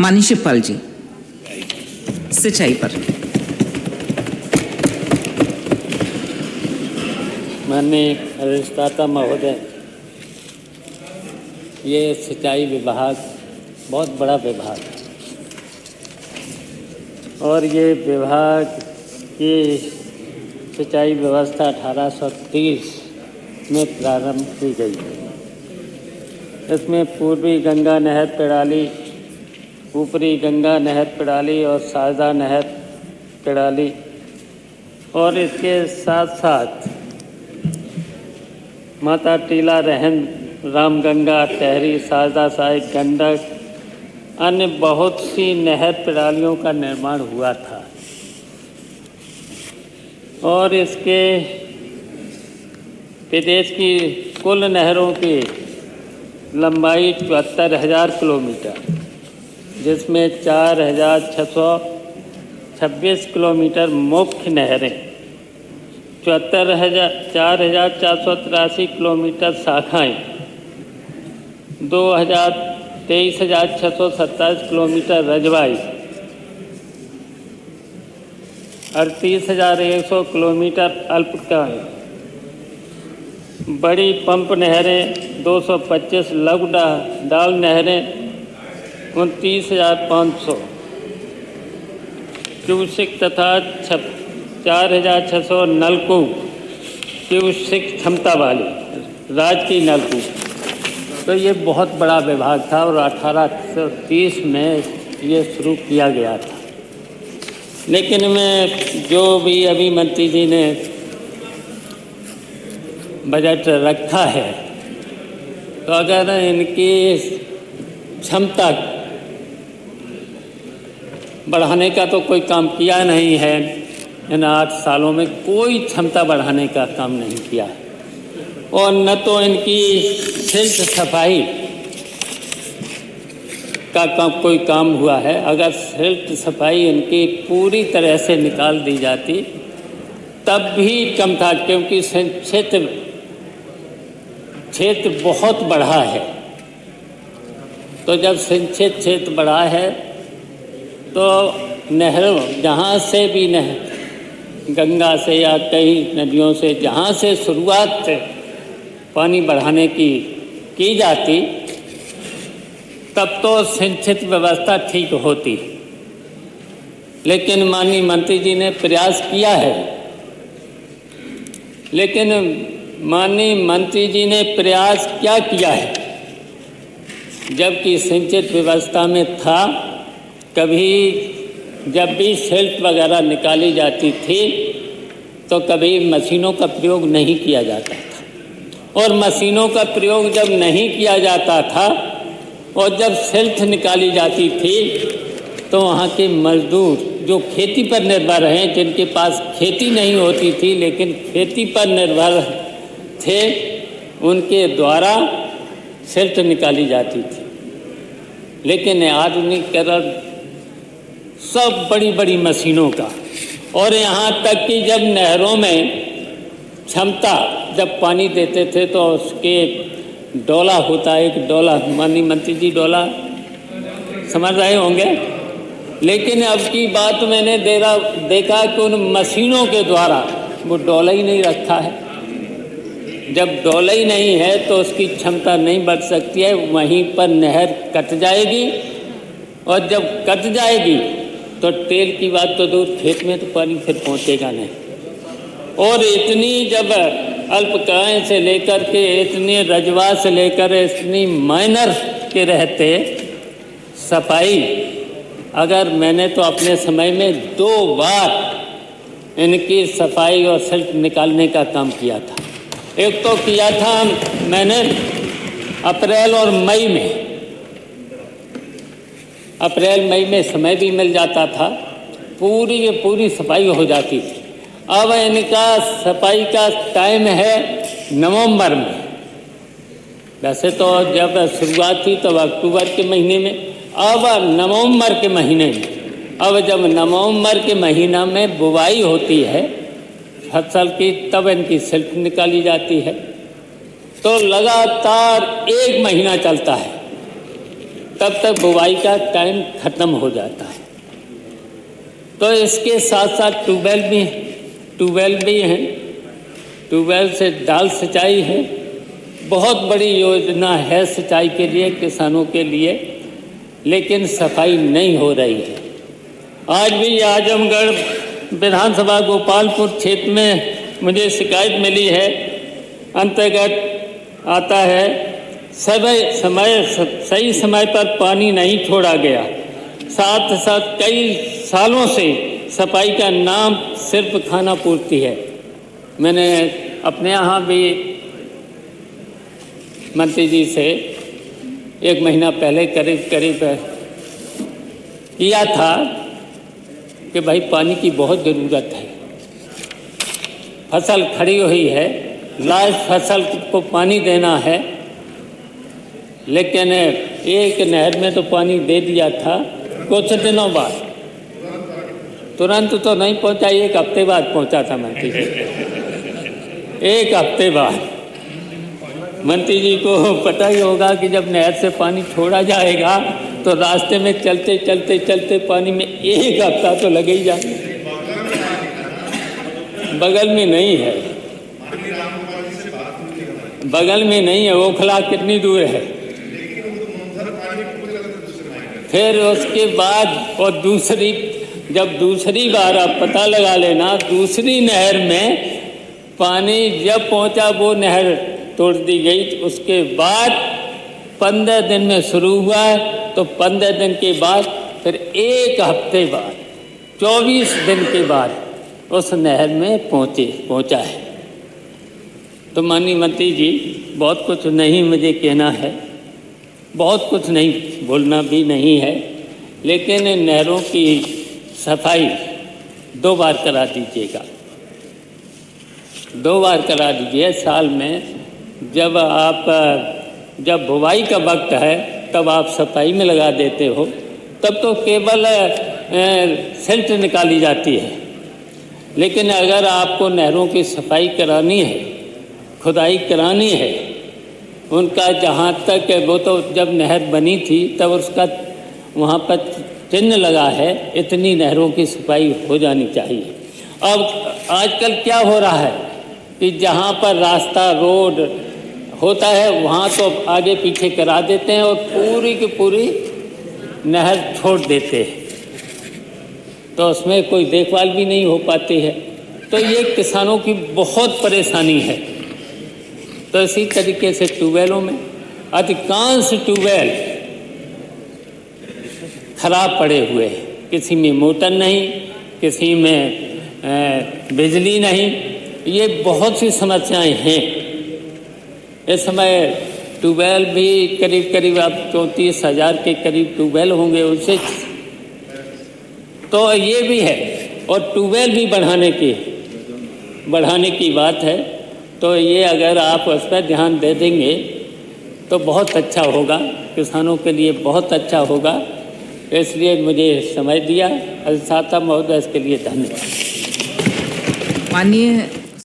माननीय शिवपाल जी, सिंचाई पर। माननीय अधिष्ठाता महोदय, ये सिंचाई विभाग बहुत बड़ा विभाग है और ये विभाग की सिंचाई व्यवस्था 1830 में प्रारंभ की गई है। इसमें पूर्वी गंगा नहर प्रणाली, ऊपरी गंगा नहर प्रणाली और शारदा नहर प्रणाली और इसके साथ साथ माता टीला, रहन, रामगंगा, टहरी, शारदा, सहायक, गंडक, अन्य बहुत सी नहर प्रणालियों का निर्माण हुआ था और इसके प्रदेश की कुल नहरों की लंबाई 74,000 किलोमीटर, जिसमें 4,626 किलोमीटर मुख्य नहरें, 4,483 किलोमीटर शाखाएं, 23,627 किलोमीटर रजवाई, 38,100 किलोमीटर अल्पकाएं, बड़ी पंप नहरें 225, लघु डाल नहरें 29,500 क्यूसिक तथा 4,600 नलकूप क्यूसिक क्षमता वाली राज्य की नलकूप। तो ये बहुत बड़ा विभाग था और 1830 में ये शुरू किया गया था। लेकिन मैं जो भी अभी मंत्री जी ने बजट रखा है, तो अगर इनकी क्षमता बढ़ाने का तो कोई काम किया नहीं है, इन 8 सालों में कोई क्षमता बढ़ाने का काम नहीं किया है और न तो इनकी सिल्ट सफाई का कोई काम हुआ है। अगर सिल्ट सफाई इनकी पूरी तरह से निकाल दी जाती तब भी कम था, क्योंकि क्षेत्र बहुत बड़ा है। तो जब सिंचित क्षेत्र बड़ा है तो नहरों, जहाँ से भी नहर, गंगा से या कई नदियों से जहाँ से शुरुआत पानी बढ़ाने की जाती, तब तो सिंचित व्यवस्था ठीक होती। लेकिन माननीय मंत्री जी ने प्रयास किया है, लेकिन माननीय मंत्री जी ने प्रयास क्या किया है, जबकि सिंचित व्यवस्था में था, कभी जब भी सिल्ट वगैरह निकाली जाती थी तो कभी मशीनों का प्रयोग नहीं किया जाता था, और मशीनों का प्रयोग जब नहीं किया जाता था और जब सिल्ट निकाली जाती थी तो वहाँ के मजदूर जो खेती पर निर्भर हैं, जिनके पास खेती नहीं होती थी लेकिन खेती पर निर्भर थे, उनके द्वारा सिल्ट निकाली जाती थी। लेकिन आधुनिकीकरण सब बड़ी बड़ी मशीनों का, और यहाँ तक कि जब नहरों में क्षमता, जब पानी देते थे तो उसके डोला होता है, एक डोला, माननीय मंत्री जी डोला समझ रहे होंगे। लेकिन अब की बात मैंने देखा कि उन मशीनों के द्वारा वो डोला ही नहीं रखा है। जब डोला ही नहीं है तो उसकी क्षमता नहीं बढ़ सकती है, वहीं पर नहर कट जाएगी, और जब कट जाएगी तो टेल की बात तो दूर, खेत में तो पानी फिर पहुँचेगा नहीं। और इतनी जब अल्पकाएँ से लेकर के इतने रजवा से लेकर इतनी माइनर के रहते सफाई, अगर मैंने तो अपने समय में 2 बार इनकी सफाई और सिल्ट निकालने का काम किया था। एक तो किया था मैंने अप्रैल और मई में, अप्रैल मई में समय भी मिल जाता था, पूरी की पूरी सफाई हो जाती थी। अब इनका सफाई का टाइम है नवंबर में। वैसे तो जब शुरुआत थी तो अक्टूबर के महीने में, अब नवंबर के महीने में, अब जब नवंबर के महीना में बुवाई होती है फसल की, तब इनकी सिल्ट निकाली जाती है। तो लगातार 1 महीना चलता है तब तक बुवाई का टाइम ख़त्म हो जाता है। तो इसके साथ साथ ट्यूबवेल भी हैं, ट्यूबवेल से दाल सिंचाई है। बहुत बड़ी योजना है सिंचाई के लिए, किसानों के लिए, लेकिन सफाई नहीं हो रही है। आज भी आजमगढ़ विधानसभा गोपालपुर क्षेत्र में मुझे शिकायत मिली है, अंतर्गत आता है सही समय पर पानी नहीं छोड़ा गया। साथ साथ कई सालों से सफाई का नाम सिर्फ खाना पूर्ति है। मैंने अपने यहाँ भी मंत्री जी से 1 महीना पहले करीब किया था कि भाई पानी की बहुत ज़रूरत है। फसल खड़ी हुई है, लास्ट फसल को पानी देना है, लेकिन एक नहर में तो पानी दे दिया था कुछ दिनों बाद, तुरंत तो नहीं पहुंचा, 1 हफ्ते बाद पहुंचा था मंत्री जी। 1 हफ्ते बाद मंत्री जी को पता ही होगा कि जब नहर से पानी छोड़ा जाएगा तो रास्ते में चलते पानी में 1 हफ्ता तो लगे ही जाए। बगल में नहीं है, बगल में नहीं है, ओखला कितनी दूर है। फिर उसके बाद और जब दूसरी बार आप पता लगा लेना, दूसरी नहर में पानी जब पहुंचा, वो नहर तोड़ दी गई। उसके बाद 15 दिन में शुरू हुआ, तो 15 दिन के बाद फिर 1 हफ्ते बाद 24 दिन के बाद उस नहर में पहुंचा है। तो माननीय मंत्री जी, बहुत कुछ नहीं मुझे कहना है, बहुत कुछ नहीं बोलना भी नहीं है, लेकिन इन नहरों की सफाई 2 बार करा दीजिएगा, 2 बार करा दीजिए साल में। जब बुवाई का वक्त है तब आप सफाई में लगा देते हो, तब तो केवल सिल्ट निकाली जाती है। लेकिन अगर आपको नहरों की सफाई करानी है, खुदाई करानी है, उनका जहाँ तक वो तो जब नहर बनी थी तब उसका वहाँ पर चिन्ह लगा है, इतनी नहरों की सफाई हो जानी चाहिए। अब आजकल क्या हो रहा है कि जहाँ पर रास्ता रोड होता है वहाँ तो आगे पीछे करा देते हैं और पूरी की पूरी नहर छोड़ देते हैं, तो उसमें कोई देखभाल भी नहीं हो पाती है। तो ये किसानों की बहुत परेशानी है। तो इसी तरीके से ट्यूबवेलों में अधिकांश ट्यूबवेल खराब पड़े हुए हैं, किसी में मोटर नहीं, किसी में बिजली नहीं, ये बहुत सी समस्याएं हैं। इस समय ट्यूबवेल भी करीब आप 34,000 के करीब ट्यूबवेल होंगे उनसे, तो ये भी है। और ट्यूबवेल भी बढ़ाने की बात है, तो ये अगर आप उस पर ध्यान दे देंगे तो बहुत अच्छा होगा, किसानों के लिए बहुत अच्छा होगा। इसलिए मुझे समय दिया अधिष्ठाता महोदय, इसके लिए धन्यवाद। माननीय